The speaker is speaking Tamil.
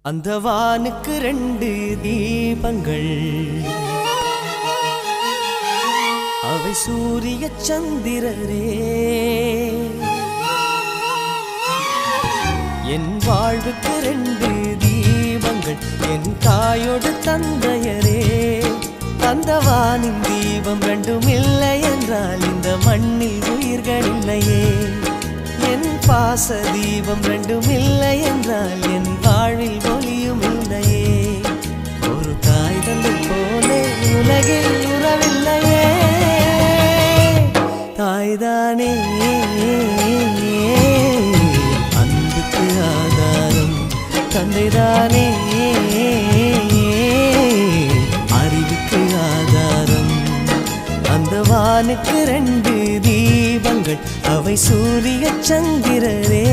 அந்த வானுக்கு 2 தீபங்கள், அவை சூரிய சந்திரரே. என் வாழ்வுக்கு 2 தீபங்கள், என் தாயோடு தந்தையரே. அந்த வானின் தீபம் 2ம் இல்லை என்றால் இந்த மண்ணில் உயிர்கள் இல்லையே. என் பாச தீபம் 2ம் இல்லை என்றால் என் வாழ்வில் ஒளியும் இல்லையே. ஒரு தாய் தந்தை போலே உலகில் உறவில்லையே. தாய்தானே அன்புக்கு ஆதாரம், தந்தைதானே அறிவுக்கு ஆதாரம். அந்த வானுக்கு 2 தீபங்கள், அவை சூரிய சந்திரரே.